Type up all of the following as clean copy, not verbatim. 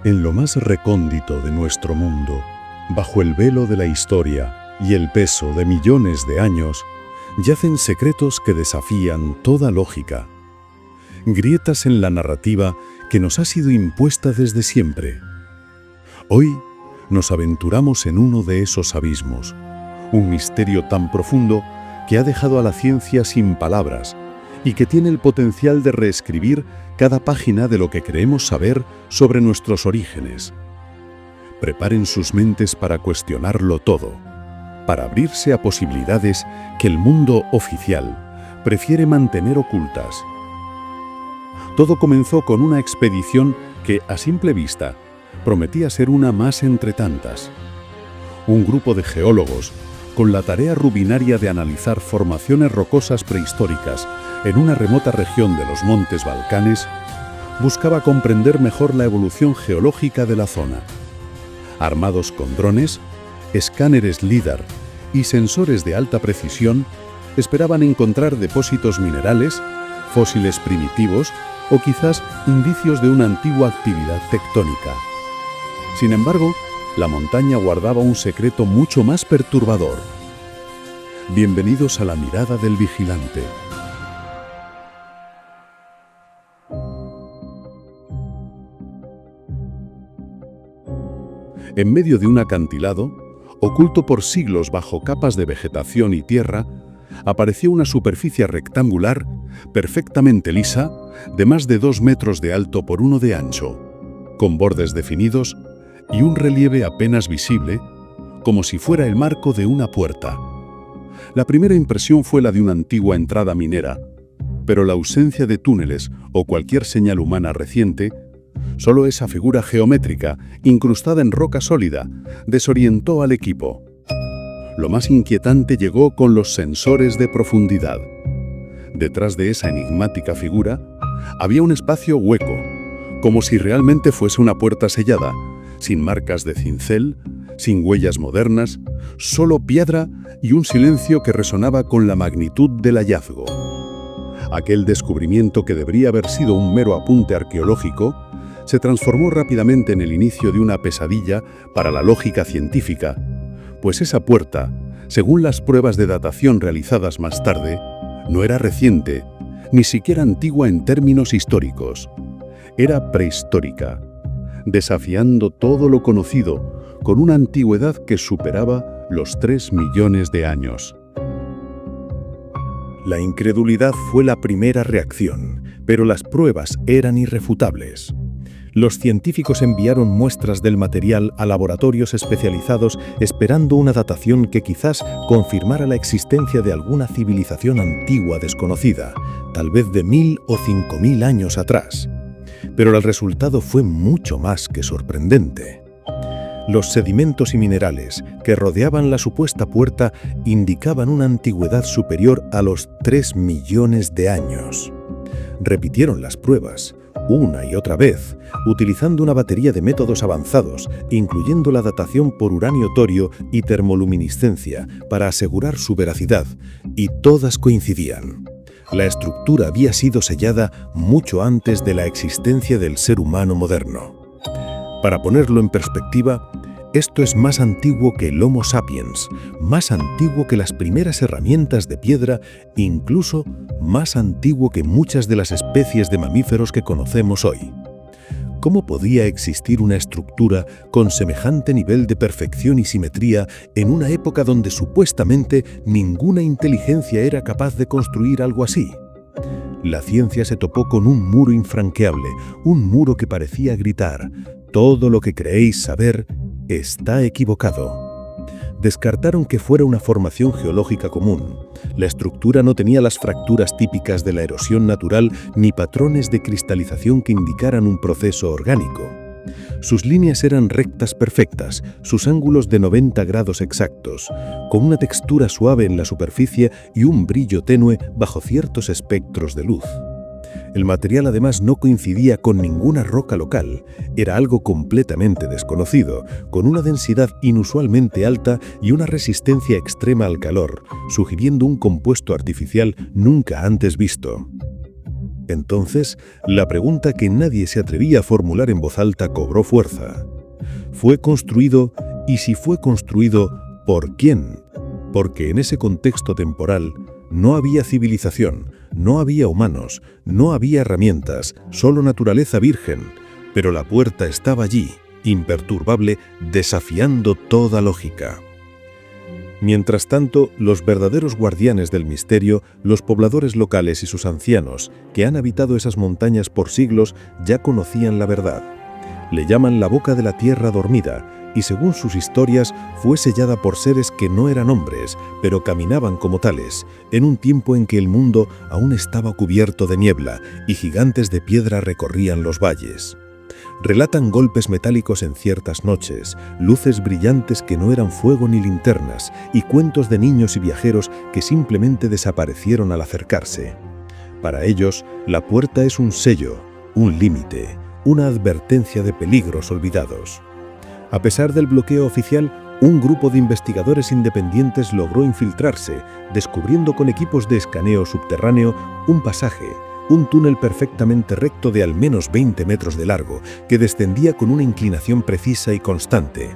En lo más recóndito de nuestro mundo, bajo el velo de la historia y el peso de millones de años, yacen secretos que desafían toda lógica. Grietas en la narrativa que nos ha sido impuesta desde siempre. Hoy nos aventuramos en uno de esos abismos, un misterio tan profundo que ha dejado a la ciencia sin palabras y que tiene el potencial de reescribir cada página de lo que creemos saber sobre nuestros orígenes. Preparen sus mentes para cuestionarlo todo, para abrirse a posibilidades que el mundo oficial prefiere mantener ocultas. Todo comenzó con una expedición que, a simple vista, prometía ser una más entre tantas. Un grupo de geólogos, con la tarea rutinaria de analizar formaciones rocosas prehistóricas en una remota región de los Montes Balcanes, buscaba comprender mejor la evolución geológica de la zona. Armados con drones, escáneres LIDAR y sensores de alta precisión, esperaban encontrar depósitos minerales, fósiles primitivos o quizás indicios de una antigua actividad tectónica. Sin embargo, la montaña guardaba un secreto mucho más perturbador. Bienvenidos a la mirada del vigilante. En medio de un acantilado, oculto por siglos bajo capas de vegetación y tierra, apareció una superficie rectangular, perfectamente lisa, de más de 2 metros de alto por 1 de ancho, con bordes definidos y un relieve apenas visible, como si fuera el marco de una puerta. La primera impresión fue la de una antigua entrada minera, pero la ausencia de túneles o cualquier señal humana reciente, solo esa figura geométrica, incrustada en roca sólida, desorientó al equipo. Lo más inquietante llegó con los sensores de profundidad. Detrás de esa enigmática figura, había un espacio hueco, como si realmente fuese una puerta sellada, sin marcas de cincel, sin huellas modernas, solo piedra y un silencio que resonaba con la magnitud del hallazgo. Aquel descubrimiento, que debería haber sido un mero apunte arqueológico, se transformó rápidamente en el inicio de una pesadilla para la lógica científica, pues esa puerta, según las pruebas de datación realizadas más tarde, no era reciente, ni siquiera antigua en términos históricos. Era prehistórica, desafiando todo lo conocido, con una antigüedad que superaba los 3 millones de años. La incredulidad fue la primera reacción, pero las pruebas eran irrefutables. Los científicos enviaron muestras del material a laboratorios especializados esperando una datación que quizás confirmara la existencia de alguna civilización antigua desconocida, tal vez de 1000 o 5000 años atrás. Pero el resultado fue mucho más que sorprendente. Los sedimentos y minerales que rodeaban la supuesta puerta indicaban una antigüedad superior a los 3 millones de años. Repitieron las pruebas, una y otra vez, utilizando una batería de métodos avanzados, incluyendo la datación por uranio-torio y termoluminiscencia, para asegurar su veracidad, y todas coincidían. La estructura había sido sellada mucho antes de la existencia del ser humano moderno. Para ponerlo en perspectiva, esto es más antiguo que el Homo sapiens, más antiguo que las primeras herramientas de piedra, incluso más antiguo que muchas de las especies de mamíferos que conocemos hoy. ¿Cómo podía existir una estructura con semejante nivel de perfección y simetría en una época donde supuestamente ninguna inteligencia era capaz de construir algo así? La ciencia se topó con un muro infranqueable, un muro que parecía gritar: todo lo que creéis saber está equivocado. Descartaron que fuera una formación geológica común. La estructura no tenía las fracturas típicas de la erosión natural ni patrones de cristalización que indicaran un proceso orgánico. Sus líneas eran rectas perfectas, sus ángulos de 90 grados exactos, con una textura suave en la superficie y un brillo tenue bajo ciertos espectros de luz. El material además no coincidía con ninguna roca local, era algo completamente desconocido, con una densidad inusualmente alta y una resistencia extrema al calor, sugiriendo un compuesto artificial nunca antes visto. Entonces, la pregunta que nadie se atrevía a formular en voz alta cobró fuerza. ¿Fue construido? Y si fue construido, ¿por quién? Porque en ese contexto temporal no había civilización, no había humanos, no había herramientas, solo naturaleza virgen. Pero la puerta estaba allí, imperturbable, desafiando toda lógica. Mientras tanto, los verdaderos guardianes del misterio, los pobladores locales y sus ancianos, que han habitado esas montañas por siglos, ya conocían la verdad. Le llaman la boca de la tierra dormida, y según sus historias, fue sellada por seres que no eran hombres, pero caminaban como tales, en un tiempo en que el mundo aún estaba cubierto de niebla, y gigantes de piedra recorrían los valles. Relatan golpes metálicos en ciertas noches, luces brillantes que no eran fuego ni linternas, y cuentos de niños y viajeros que simplemente desaparecieron al acercarse. Para ellos, la puerta es un sello, un límite, una advertencia de peligros olvidados. A pesar del bloqueo oficial, un grupo de investigadores independientes logró infiltrarse, descubriendo con equipos de escaneo subterráneo un pasaje, un túnel perfectamente recto de al menos 20 metros de largo, que descendía con una inclinación precisa y constante.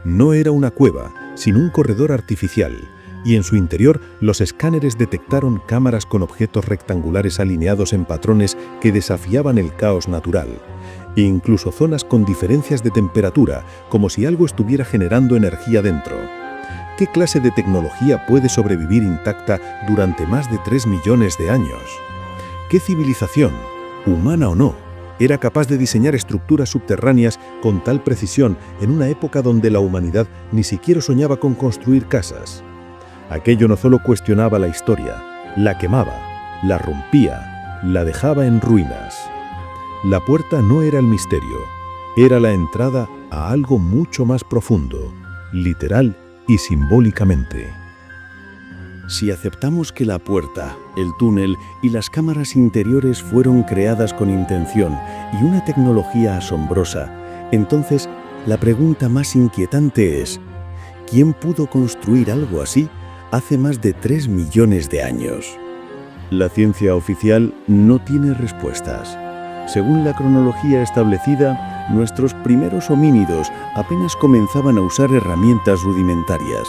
No era una cueva, sino un corredor artificial, y en su interior los escáneres detectaron cámaras con objetos rectangulares alineados en patrones que desafiaban el caos natural, e incluso zonas con diferencias de temperatura, como si algo estuviera generando energía dentro. ¿Qué clase de tecnología puede sobrevivir intacta durante más de 3 millones de años? ¿Qué civilización, humana o no, era capaz de diseñar estructuras subterráneas con tal precisión en una época donde la humanidad ni siquiera soñaba con construir casas? Aquello no solo cuestionaba la historia, la quemaba, la rompía, la dejaba en ruinas. La puerta no era el misterio, era la entrada a algo mucho más profundo, literal y simbólicamente. Si aceptamos que la puerta, el túnel y las cámaras interiores fueron creadas con intención y una tecnología asombrosa, entonces la pregunta más inquietante es: ¿quién pudo construir algo así hace más de 3 millones de años? La ciencia oficial no tiene respuestas. Según la cronología establecida, nuestros primeros homínidos apenas comenzaban a usar herramientas rudimentarias.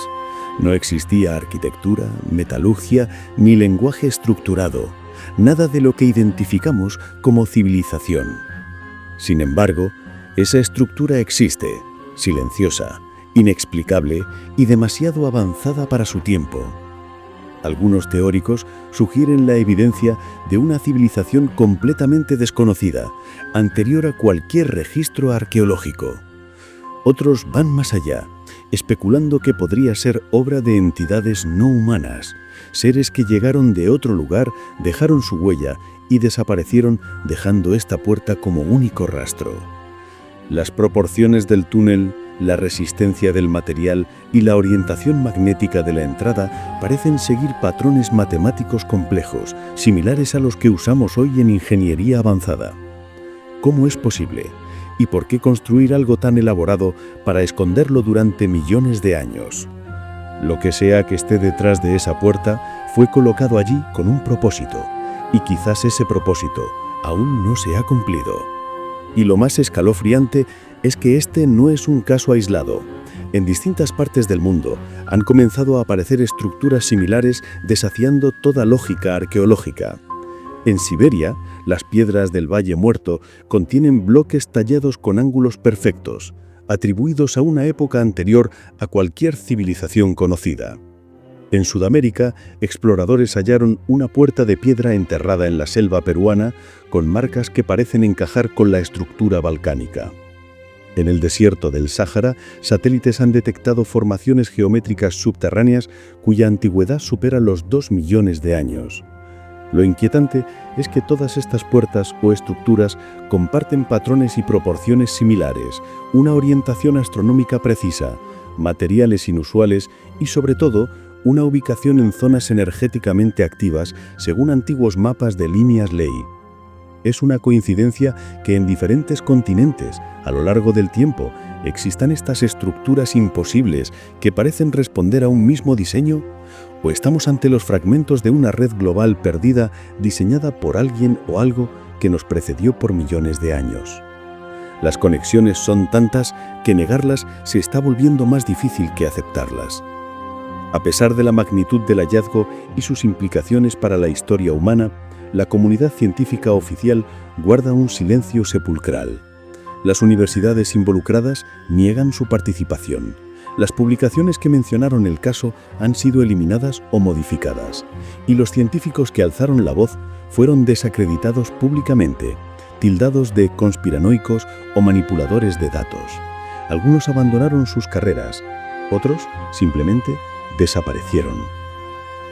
No existía arquitectura, metalurgia ni lenguaje estructurado, nada de lo que identificamos como civilización. Sin embargo, esa estructura existe, silenciosa, inexplicable y demasiado avanzada para su tiempo. Algunos teóricos sugieren la evidencia de una civilización completamente desconocida, anterior a cualquier registro arqueológico. Otros van más allá, especulando que podría ser obra de entidades no humanas, seres que llegaron de otro lugar, dejaron su huella y desaparecieron, dejando esta puerta como único rastro. Las proporciones del túnel, la resistencia del material y la orientación magnética de la entrada parecen seguir patrones matemáticos complejos, similares a los que usamos hoy en ingeniería avanzada. ¿Cómo es posible? ¿Y por qué construir algo tan elaborado para esconderlo durante millones de años? Lo que sea que esté detrás de esa puerta fue colocado allí con un propósito, y quizás ese propósito aún no se ha cumplido. Y lo más escalofriante es que este no es un caso aislado. En distintas partes del mundo han comenzado a aparecer estructuras similares desafiando toda lógica arqueológica. En Siberia, las piedras del Valle Muerto contienen bloques tallados con ángulos perfectos, atribuidos a una época anterior a cualquier civilización conocida. En Sudamérica, exploradores hallaron una puerta de piedra enterrada en la selva peruana con marcas que parecen encajar con la estructura volcánica. En el desierto del Sáhara, satélites han detectado formaciones geométricas subterráneas cuya antigüedad supera los 2 millones de años. Lo inquietante es que todas estas puertas o estructuras comparten patrones y proporciones similares, una orientación astronómica precisa, materiales inusuales y, sobre todo, una ubicación en zonas energéticamente activas según antiguos mapas de líneas ley. Es una coincidencia que en diferentes continentes, a lo largo del tiempo, existan estas estructuras imposibles que parecen responder a un mismo diseño, ¿O estamos ante los fragmentos de una red global perdida diseñada por alguien o algo que nos precedió por millones de años? Las conexiones son tantas que negarlas se está volviendo más difícil que aceptarlas. A pesar de la magnitud del hallazgo y sus implicaciones para la historia humana, la comunidad científica oficial guarda un silencio sepulcral. Las universidades involucradas niegan su participación. Las publicaciones que mencionaron el caso han sido eliminadas o modificadas, y los científicos que alzaron la voz fueron desacreditados públicamente, tildados de conspiranoicos o manipuladores de datos. Algunos abandonaron sus carreras, otros simplemente desaparecieron.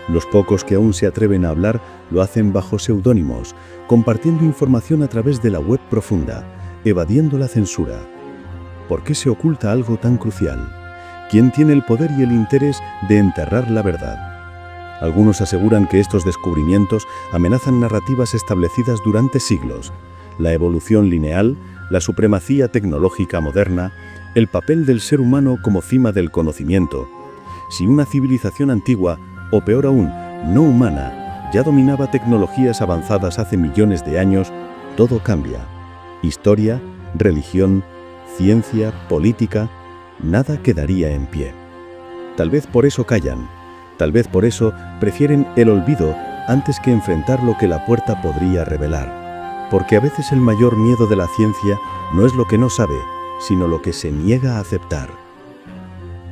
Los pocos que aún se atreven a hablar lo hacen bajo seudónimos, compartiendo información a través de la web profunda, evadiendo la censura. ¿Por qué se oculta algo tan crucial? ¿Quién tiene el poder y el interés de enterrar la verdad? Algunos aseguran que estos descubrimientos amenazan narrativas establecidas durante siglos: la evolución lineal, la supremacía tecnológica moderna, el papel del ser humano como cima del conocimiento. Si una civilización antigua, o peor aún, no humana, ya dominaba tecnologías avanzadas hace millones de años, todo cambia. Historia, religión, ciencia, política, nada quedaría en pie. Tal vez por eso callan, tal vez por eso prefieren el olvido antes que enfrentar lo que la puerta podría revelar. Porque a veces el mayor miedo de la ciencia no es lo que no sabe, sino lo que se niega a aceptar.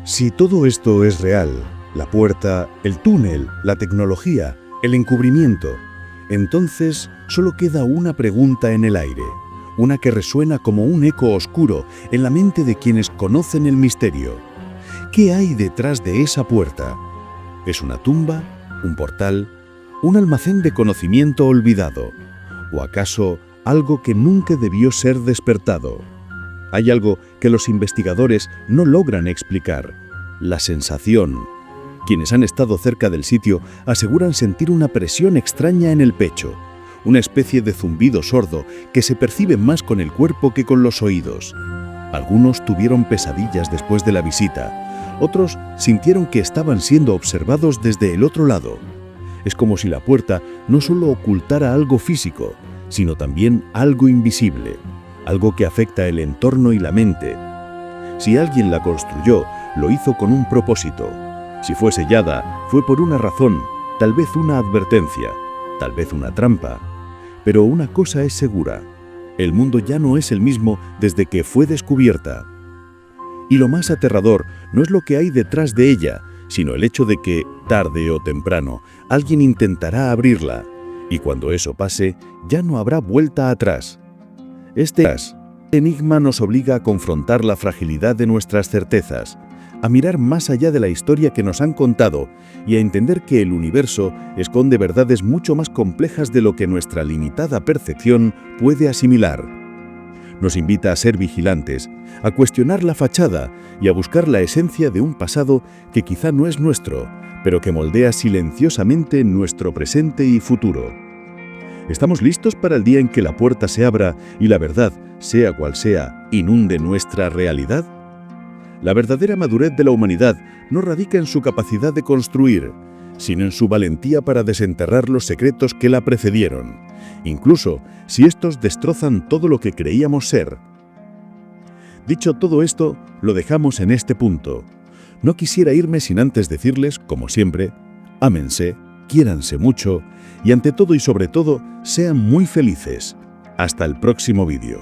Si todo esto es real, la puerta, el túnel, la tecnología, el encubrimiento, entonces solo queda una pregunta en el aire, una que resuena como un eco oscuro en la mente de quienes conocen el misterio. ¿Qué hay detrás de esa puerta? ¿Es una tumba? ¿Un portal? ¿Un almacén de conocimiento olvidado? ¿O acaso algo que nunca debió ser despertado? Hay algo que los investigadores no logran explicar: la sensación. Quienes han estado cerca del sitio aseguran sentir una presión extraña en el pecho, una especie de zumbido sordo que se percibe más con el cuerpo que con los oídos. Algunos tuvieron pesadillas después de la visita, otros sintieron que estaban siendo observados desde el otro lado. Es como si la puerta no solo ocultara algo físico, sino también algo invisible, algo que afecta el entorno y la mente. Si alguien la construyó, lo hizo con un propósito. Si fue sellada, fue por una razón, tal vez una advertencia, tal vez una trampa. Pero una cosa es segura: el mundo ya no es el mismo desde que fue descubierta. Y lo más aterrador no es lo que hay detrás de ella, sino el hecho de que, tarde o temprano, alguien intentará abrirla, y cuando eso pase, ya no habrá vuelta atrás. Este enigma nos obliga a confrontar la fragilidad de nuestras certezas, a mirar más allá de la historia que nos han contado y a entender que el universo esconde verdades mucho más complejas de lo que nuestra limitada percepción puede asimilar. Nos invita a ser vigilantes, a cuestionar la fachada y a buscar la esencia de un pasado que quizá no es nuestro, pero que moldea silenciosamente nuestro presente y futuro. ¿Estamos listos para el día en que la puerta se abra y la verdad, sea cual sea, inunde nuestra realidad? La verdadera madurez de la humanidad no radica en su capacidad de construir, sino en su valentía para desenterrar los secretos que la precedieron, incluso si estos destrozan todo lo que creíamos ser. Dicho todo esto, lo dejamos en este punto. No quisiera irme sin antes decirles, como siempre, ámense, quiéranse mucho y ante todo y sobre todo, sean muy felices. Hasta el próximo vídeo.